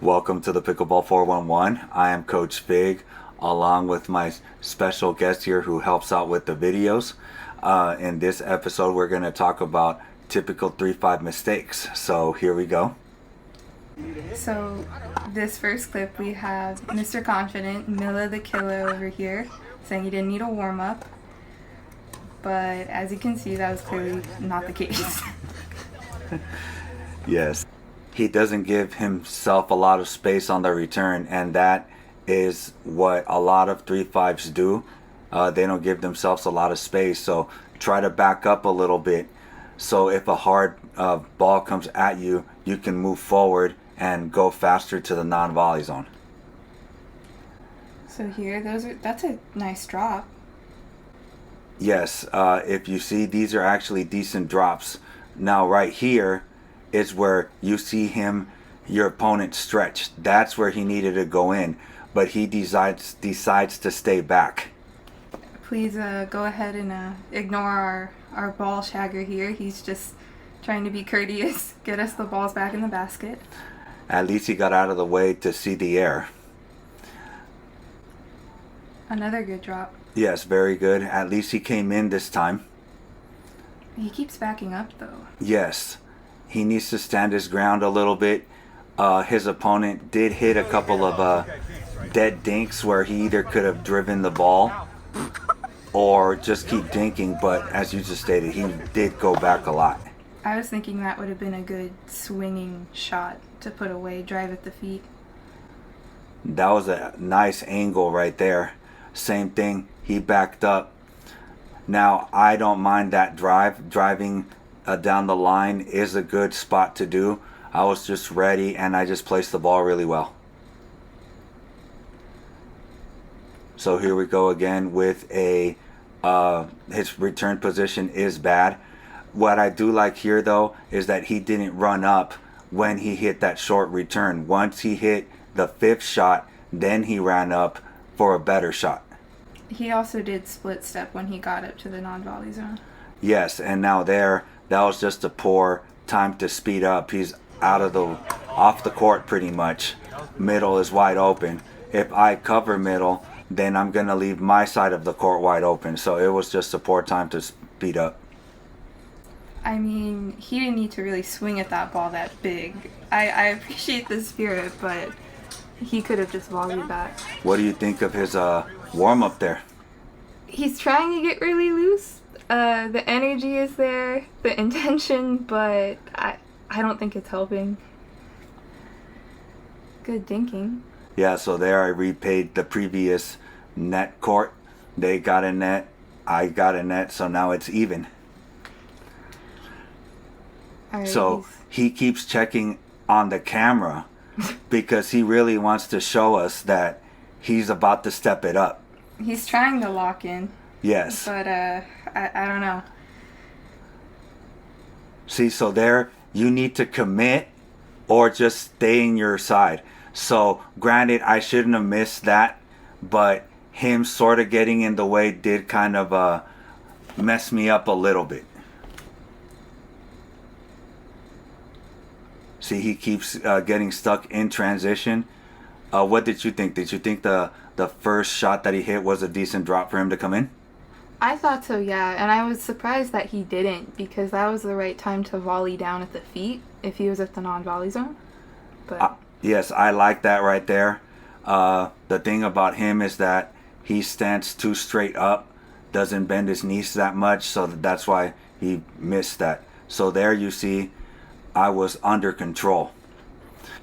Welcome to the Pickleball 411. I am Coach Fig, along with my special guest here who helps out with the videos. In this episode, we're going to talk about typical 3-5 mistakes. So here we go. So this first clip we have Mr. Confident, Milla the Killer over here, saying he didn't need a warm-up. But as you can see, that was clearly not the case. Yes. He doesn't give himself a lot of space on the return, and that is what a lot of 3-5s do. They don't give themselves a lot of space, so try to back up a little bit. So if a hard ball comes at you, you can move forward and go faster to the non-volley zone. So here, that's a nice drop. Yes, if you see, these are actually decent drops. Now right here is where you see your opponent stretch. That's where he needed to go in, but he decides to stay back. Please go ahead and ignore our ball shagger here. He's just trying to be courteous, get us the balls back in the basket. At least he got out of the way to see the air. Another good drop. Yes, very good. At least he came in this time. He keeps backing up though. Yes, he needs to stand his ground a little bit. His opponent did hit a couple of dead dinks where he either could have driven the ball or just keep dinking, but as you just stated, he did go back a lot. I was thinking that would have been a good swinging shot to put away, drive at the feet. That was a nice angle right there. Same thing, he backed up. Now, I don't mind that driving down the line is a good spot to do. I was just ready and I just placed the ball really well. So here we go again with his return position is bad. What I do like here though is that he didn't run up when he hit that short return. Once he hit the fifth shot, then he ran up for a better shot. He also did split step when he got up to the non-volley zone. Yes, and now that was just a poor time to speed up. He's off the court pretty much. Middle is wide open. If I cover middle, then I'm going to leave my side of the court wide open. So it was just a poor time to speed up. I mean, he didn't need to really swing at that ball that big. I appreciate the spirit, but he could have just volleyed back. What do you think of his warm-up there? He's trying to get really loose. The energy is there, the intention, but I don't think it's helping. Good dinking. Yeah, so there I repaid the previous net court. They got a net, I got a net, so now it's even. Right, so he keeps checking on the camera because he really wants to show us that he's about to step it up. He's trying to lock in. Yes. But I don't know. See, so there you need to commit or just stay in your side. So granted, I shouldn't have missed that, but him sort of getting in the way did kind of mess me up a little bit. See, he keeps getting stuck in transition. What did you think? Did you think the first shot that he hit was a decent drop for him to come in? I thought so, yeah, and I was surprised that he didn't, because that was the right time to volley down at the feet if he was at the non-volley zone. But yes, I like that right there. The thing about him is that he stands too straight up, doesn't bend his knees that much, so that's why he missed that. So there you see, I was under control.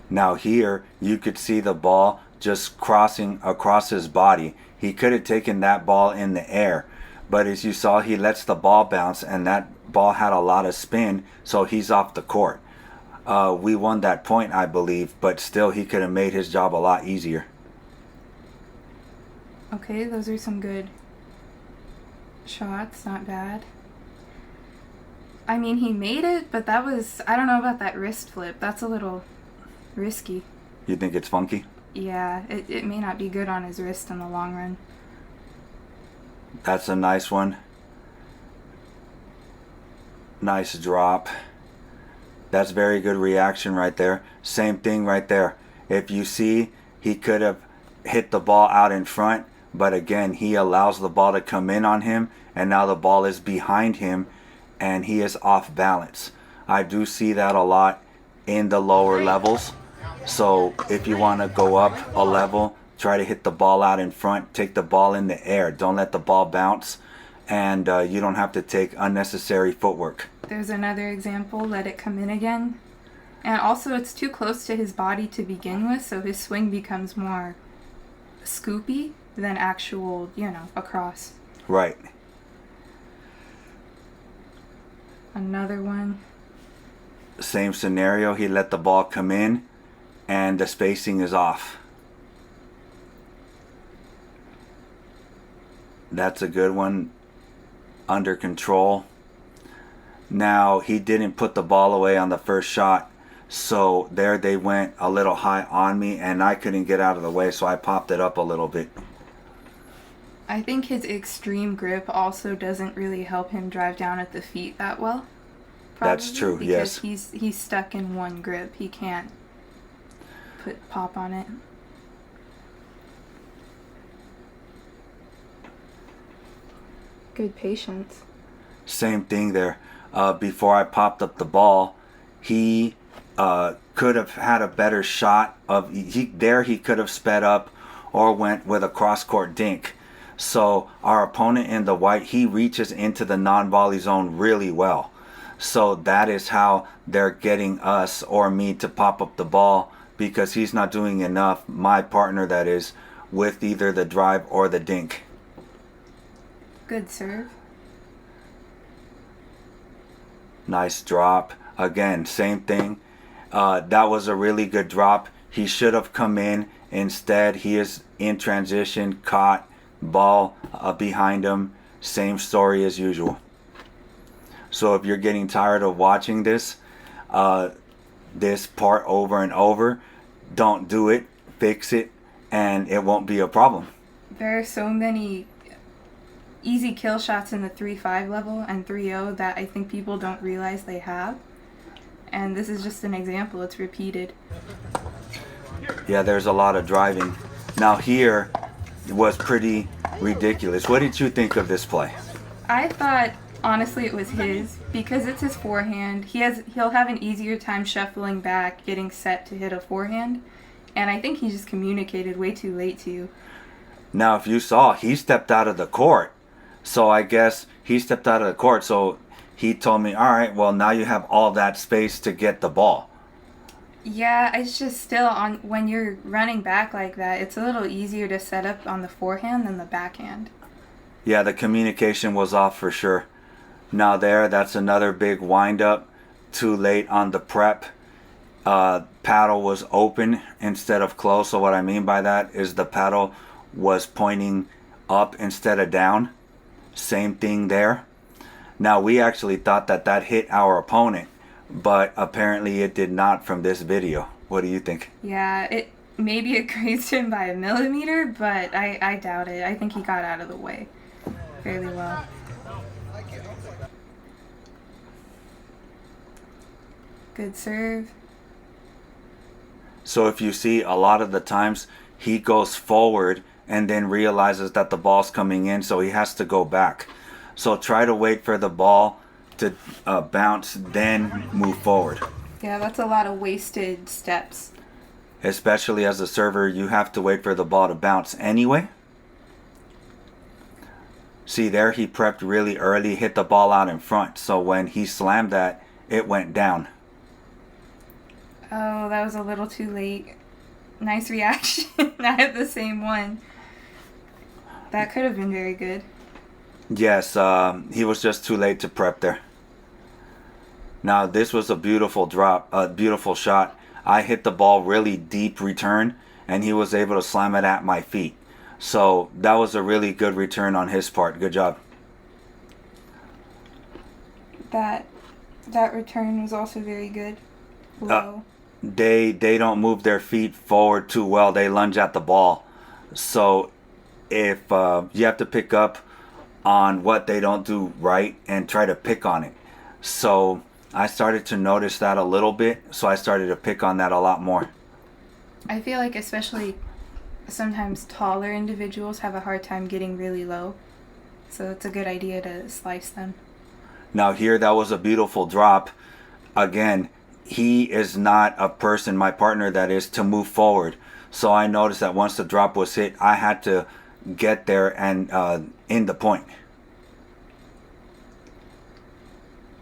Now here, you could see the ball just crossing across his body. He could have taken that ball in the air, but as you saw, he lets the ball bounce, and that ball had a lot of spin, so he's off the court. We won that point, I believe, but still he could have made his job a lot easier. Okay, those are some good shots, not bad. I mean, he made it, but that was, I don't know about that wrist flip. That's a little risky. You think it's funky? Yeah, it may not be good on his wrist in the long run. That's a nice one. Nice drop. That's very good reaction right there. Same thing right there. If you see, he could have hit the ball out in front, but again, he allows the ball to come in on him, and now the ball is behind him and he is off balance. I do see that a lot in the lower levels. So if you want to go up a level, try to hit the ball out in front, take the ball in the air, don't let the ball bounce, and you don't have to take unnecessary footwork. There's another example, let it come in again. And also it's too close to his body to begin with, so his swing becomes more scoopy than actual, across. Right. Another one. Same scenario, he let the ball come in and the spacing is off. That's a good one. Under control. Now, he didn't put the ball away on the first shot, so there they went a little high on me and I couldn't get out of the way, so I popped it up a little bit. I think his extreme grip also doesn't really help him drive down at the feet that well. That's true, because yes. He's stuck in one grip. He can't put pop on it. Good patience. Same thing there. Before I popped up the ball, he could have had a better shot of he could have sped up or went with a cross court dink. So our opponent in the white, he reaches into the non-volley zone really well. So that is how they're getting us or me to pop up the ball, because he's not doing enough, my partner that is, with either the drive or the dink. Good serve. Nice drop. Again, same thing. That was a really good drop. He should have come in. Instead, he is in transition, caught, ball behind him. Same story as usual. So if you're getting tired of watching this part over and over, don't do it. Fix it, and it won't be a problem. There are so many easy kill shots in the 3-5 level and 3-0 that I think people don't realize they have. And this is just an example. It's repeated. Yeah, there's a lot of driving. Now here was pretty ridiculous. What did you think of this play? I thought, honestly, it was his, because it's his forehand. He'll have an easier time shuffling back, getting set to hit a forehand. And I think he just communicated way too late to you. Now, if you saw, he stepped out of the court. So I guess he stepped out of the court. So he told me, all right, well, now you have all that space to get the ball. Yeah, it's just still when you're running back like that, it's a little easier to set up on the forehand than the backhand. Yeah, the communication was off for sure. Now that's another big wind up. Too late on the prep. Paddle was open instead of closed. So what I mean by that is the paddle was pointing up instead of down. Same thing there. Now we actually thought that hit our opponent, but apparently it did not from this video. What do you think? Yeah, maybe it grazed him by a millimeter, but I doubt it. I think he got out of the way fairly well. Good serve. So if you see, a lot of the times he goes forward and then realizes that the ball's coming in, so he has to go back. So try to wait for the ball to bounce, then move forward. Yeah, that's a lot of wasted steps. Especially as a server, you have to wait for the ball to bounce anyway. See there, he prepped really early, hit the ball out in front. So when he slammed that, it went down. Oh, that was a little too late. Nice reaction. I had the same one. That could have been very good. Yes, he was just too late to prep there. Now this was a beautiful drop, a beautiful shot. I hit the ball really deep return, and he was able to slam it at my feet. So that was a really good return on his part. Good job. That return was also very good. Low. They don't move their feet forward too well. They lunge at the ball. So if you have to pick up on what they don't do right and try to pick on it. So I started to notice that a little bit. So I started to pick on that a lot more. I feel like especially sometimes taller individuals have a hard time getting really low. So it's a good idea to slice them. Now here, that was a beautiful drop. Again, he is not a person, my partner that is, to move forward. So I noticed that once the drop was hit, I had to get there and in the point.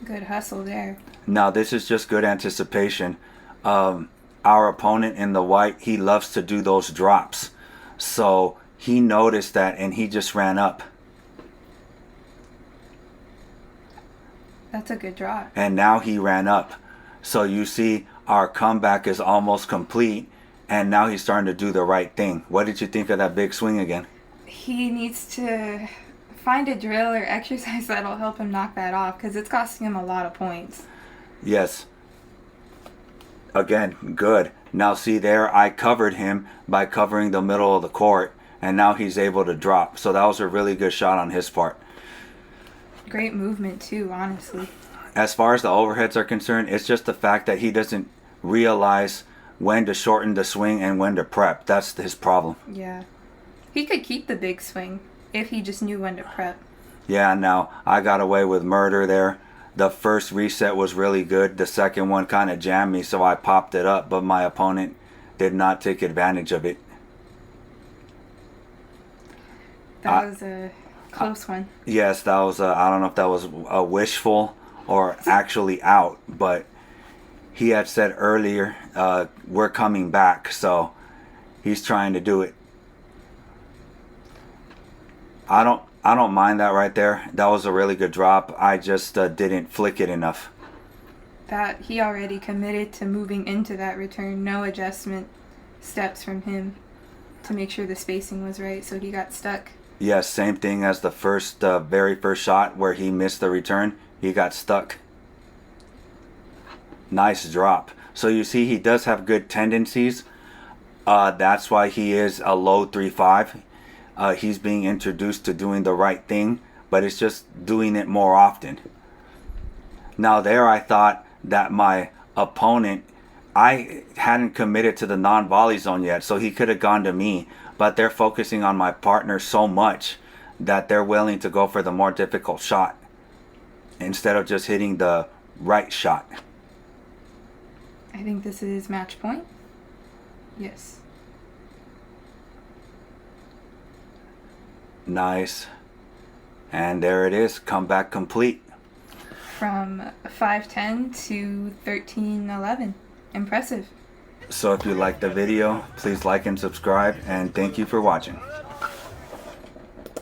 Good hustle there. Now this is just good anticipation. Our opponent in the white, he loves to do those drops. So he noticed that and he just ran up. That's a good drop. And now he ran up. So you see our comeback is almost complete. And now he's starting to do the right thing. What did you think of that big swing again? He needs to find a drill or exercise that'll help him knock that off, because it's costing him a lot of points. Yes. Again, good. Now see there, I covered him by covering the middle of the court, and now he's able to drop. So that was a really good shot on his part. Great movement too, honestly. As far as the overheads are concerned, it's just the fact that he doesn't realize when to shorten the swing and when to prep. That's his problem. Yeah. He could keep the big swing if he just knew when to prep. Yeah, now I got away with murder there. The first reset was really good. The second one kind of jammed me, so I popped it up, but my opponent did not take advantage of it. That was a close one. Yes, that was I don't know if that was a wishful or actually out, but he had said earlier, we're coming back, so he's trying to do it. I don't mind that right there. That was a really good drop. I just didn't flick it enough. That he already committed to moving into that return. No adjustment steps from him to make sure the spacing was right, so he got stuck. Yes, same thing as the very first shot where he missed the return. He got stuck. Nice drop. So you see, he does have good tendencies. That's why he is a low 3-5. He's being introduced to doing the right thing, but it's just doing it more often. Now there, I thought that my opponent, I hadn't committed to the non-volley zone yet, so he could have gone to me, but they're focusing on my partner so much that they're willing to go for the more difficult shot instead of just hitting the right shot. I think this is match point. Yes. Nice. And there it is, comeback complete. From 5-10 to 13-11. Impressive. So if you liked the video, please like and subscribe, and thank you for watching.